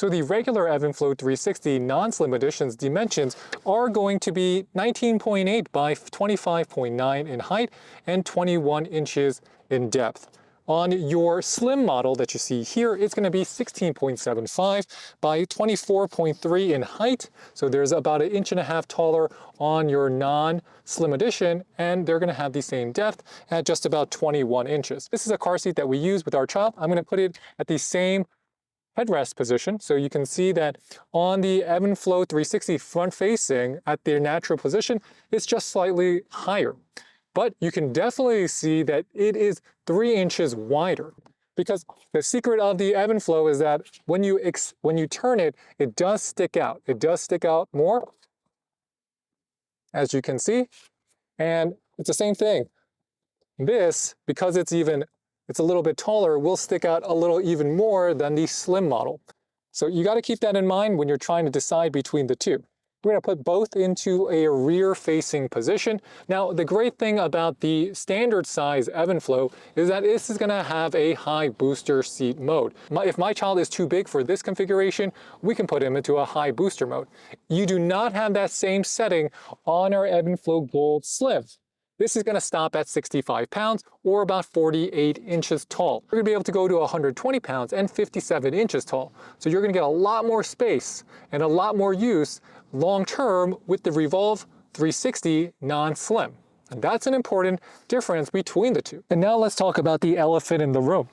So the regular Evenflo 360 non-slim edition's dimensions are going to be 19.8 by 25.9 in height and 21 inches in depth. On your slim model that you see here, it's going to be 16.75 by 24.3 in height. So there's about 1.5 inches taller on your non-slim edition, and they're going to have the same depth at just about 21 inches. This is a car seat that we use with our child. I'm going to put it at the same headrest position. So you can see that on the Evenflo 360 front facing at their natural position, it's just slightly higher. But you can definitely see that it is 3 inches wider, because the secret of the Evenflo is that when you turn it, it does stick out. It does stick out more, as you can see. And it's the same thing. This, because it's a little bit taller, will stick out a little even more than the slim model. So you got to keep that in mind when you're trying to decide between the two. We're going to put both into a rear-facing position. Now, the great thing about the standard size Evenflo is that this is going to have a high booster seat mode. If my child is too big for this configuration, we can put him into a high booster mode. You do not have that same setting on our Evenflo Gold Slim. This is going to stop at 65 pounds or about 48 inches tall. You're going to be able to go to 120 pounds and 57 inches tall. So you're going to get a lot more space and a lot more use long-term with the Revolve 360 non-slim. And that's an important difference between the two. And now let's talk about the elephant in the room.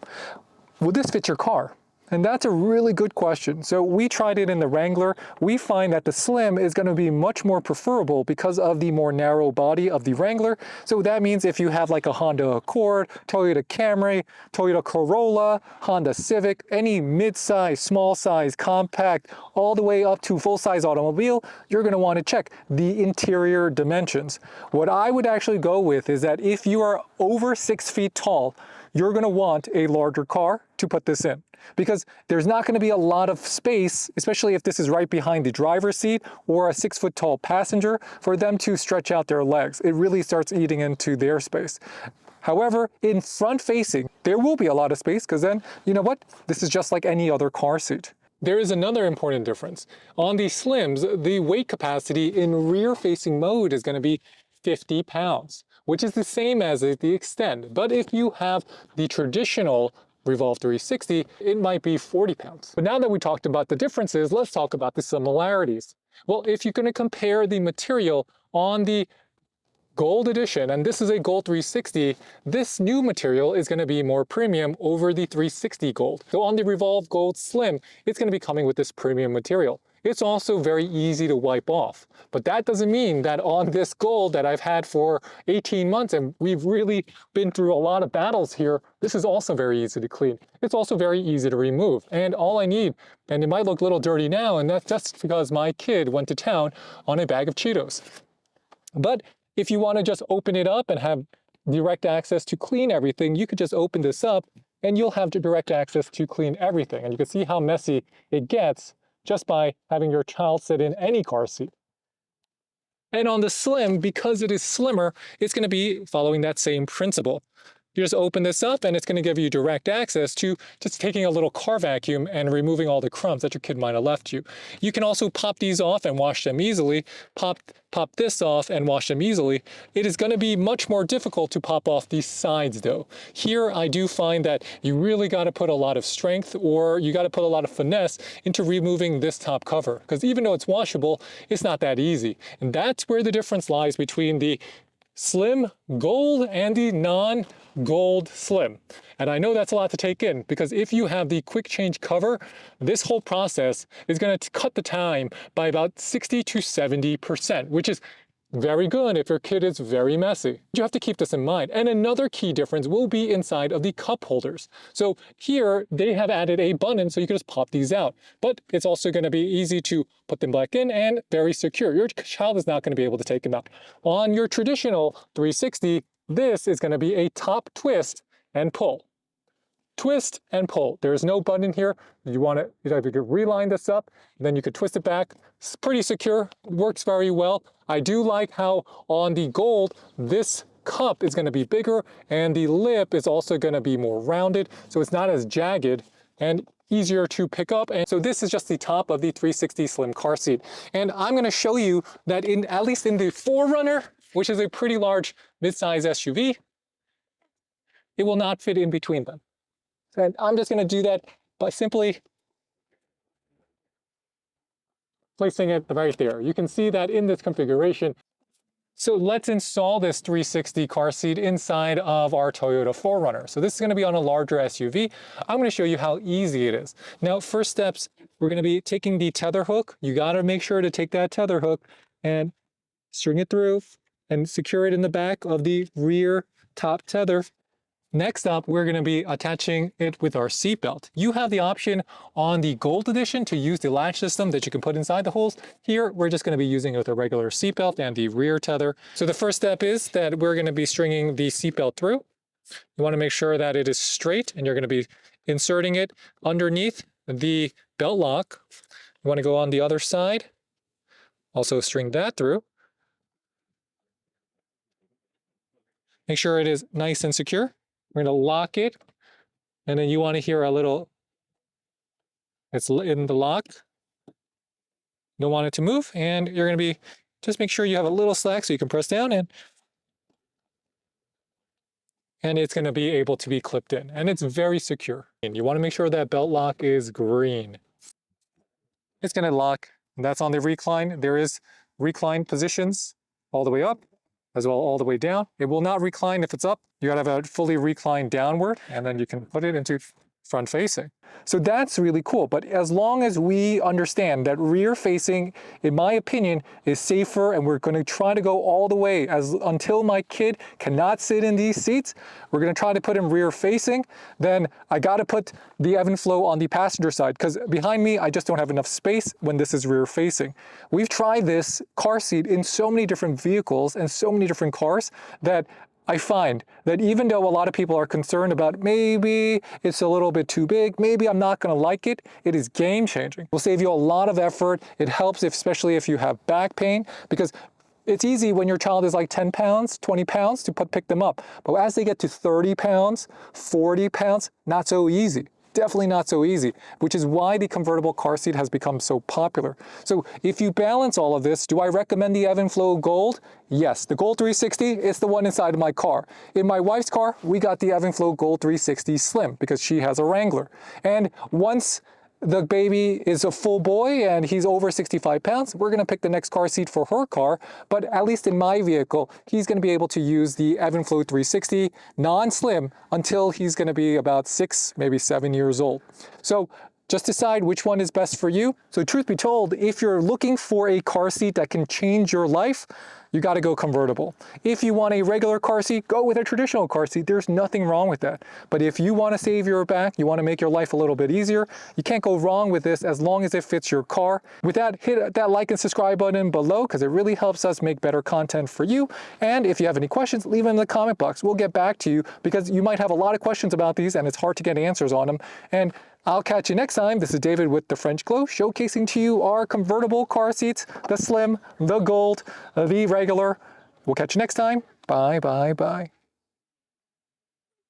Will this fit your car? And that's a really good question. So we tried it in the Wrangler. We find that the Slim is going to be much more preferable because of the more narrow body of the Wrangler. So that means if you have like a Honda Accord, Toyota Camry, Toyota Corolla, Honda Civic, any mid-size, small-size, compact, all the way up to full-size automobile, you're going to want to check the interior dimensions. What I would actually go with is that if you are over 6 feet tall, you're going to want a larger car to put this in, because there's not going to be a lot of space, especially if this is right behind the driver's seat or a 6 foot tall passenger, for them to stretch out their legs. It really starts eating into their space. However, in front facing, there will be a lot of space, because then, you know what? This is just like any other car seat. There is another important difference. On the Slims, the weight capacity in rear facing mode is going to be 50 pounds, which is the same as the Extend. But if you have the traditional Revolve 360, it might be 40 pounds. But now that we talked about the differences, let's talk about the similarities. Well, if you're going to compare the material on the Gold Edition, and this is a Gold 360, this new material is going to be more premium over the 360 Gold. So on the Revolve Gold Slim, it's going to be coming with this premium material. It's also very easy to wipe off. But that doesn't mean that on this Gold that I've had for 18 months, and we've really been through a lot of battles here, this is also very easy to clean. It's also very easy to remove. And all I need, and it might look a little dirty now, and that's just because my kid went to town on a bag of Cheetos. But if you want to just open it up and have direct access to clean everything, you could just open this up and you'll have direct access to clean everything. And you can see how messy it gets just by having your child sit in any car seat. And on the Slim, because it is slimmer, it's going to be following that same principle. You just open this up and it's going to give you direct access to just taking a little car vacuum and removing all the crumbs that your kid might have left you. You can also pop these off and wash them easily. Pop this off and wash them easily. It is going to be much more difficult to pop off these sides though. Here I do find that you really got to put a lot of strength, or you got to put a lot of finesse into removing this top cover, because even though it's washable, it's not that easy. And that's where the difference lies between the Slim Gold and the non-Gold Slim. And I know that's a lot to take in, because if you have the quick change cover, this whole process is going to cut the time by about 60 to 70%, which is very good if your kid is very messy. You have to keep this in mind. And another key difference will be inside of the cup holders. So here they have added a button so you can just pop these out. But it's also going to be easy to put them back in and very secure. Your child is not going to be able to take them out. On your traditional 360, this is going to be a top twist and pull. Twist and pull. There's no button here. You want to, you could reline this up, then you could twist it back. It's pretty secure, works very well. I do like how on the Gold, this cup is going to be bigger and the lip is also going to be more rounded, so it's not as jagged. And easier to pick up. And so this is just the top of the 360 Slim car seat. And I'm going to show you that at least in the 4Runner, which is a pretty large midsize SUV, it will not fit in between them. And I'm just going to do that by simply placing it right there. You can see that in this configuration. So let's install this 360 car seat inside of our Toyota 4Runner. So this is going to be on a larger SUV. I'm going to show you how easy it is. Now, first steps, we're going to be taking the tether hook. You got to make sure to take that tether hook and string it through and secure it in the back of the rear top tether. Next up, we're going to be attaching it with our seatbelt. You have the option on the Gold Edition to use the latch system that you can put inside the holes. Here, we're just going to be using it with a regular seatbelt and the rear tether. So the first step is that we're going to be stringing the seatbelt through. You want to make sure that it is straight, and you're going to be inserting it underneath the belt lock. You want to go on the other side, also string that through. Make sure it is nice and secure. We're going to lock it, and then you want to hear a little, it's in the lock. You don't want it to move, and you're going to be, just make sure you have a little slack so you can press down, and it's going to be able to be clipped in, and it's very secure. And you want to make sure that belt lock is green. It's going to lock, and that's on the recline. There is recline positions all the way up, as well all the way down. It will not recline if it's up. You gotta have it fully reclined downward, and then you can put it into front facing. So that's really cool. But as long as we understand that rear facing, in my opinion, is safer, and we're going to try to go all the way until my kid cannot sit in these seats, we're going to try to put him rear facing, then I got to put the Evenflo on the passenger side, because behind me, I just don't have enough space when this is rear facing. We've tried this car seat in so many different vehicles and so many different cars that I find that even though a lot of people are concerned about maybe it's a little bit too big, maybe I'm not going to like it, it is game changing. It will save you a lot of effort. It helps, especially if you have back pain, because it's easy when your child is like 10 pounds, 20 pounds to pick them up. But as they get to 30 pounds, 40 pounds, not so easy. Definitely not so easy, which is why the convertible car seat has become so popular. So if you balance all of this, do I recommend the Evenflo Gold? Yes, the Gold 360 is the one inside of my car. In my wife's car, we got the Evenflo Gold 360 Slim because she has a Wrangler. And once the baby is a full boy and he's over 65 pounds, we're going to pick the next car seat for her car. But at least in my vehicle, he's going to be able to use the Evenflo 360 non-slim until he's going to be about 6, maybe 7 years old. So just decide which one is best for you. So truth be told, if you're looking for a car seat that can change your life, you got to go convertible. If you want a regular car seat, go with a traditional car seat. There's nothing wrong with that. But if you want to save your back, you want to make your life a little bit easier, you can't go wrong with this as long as it fits your car. With that, hit that like and subscribe button below because it really helps us make better content for you. And if you have any questions, leave them in the comment box. We'll get back to you because you might have a lot of questions about these and it's hard to get answers on them. And I'll catch you next time. This is David with the French Glow, showcasing to you our convertible car seats, the Slim, the Gold, the regular. We'll catch you next time. Bye, bye, bye.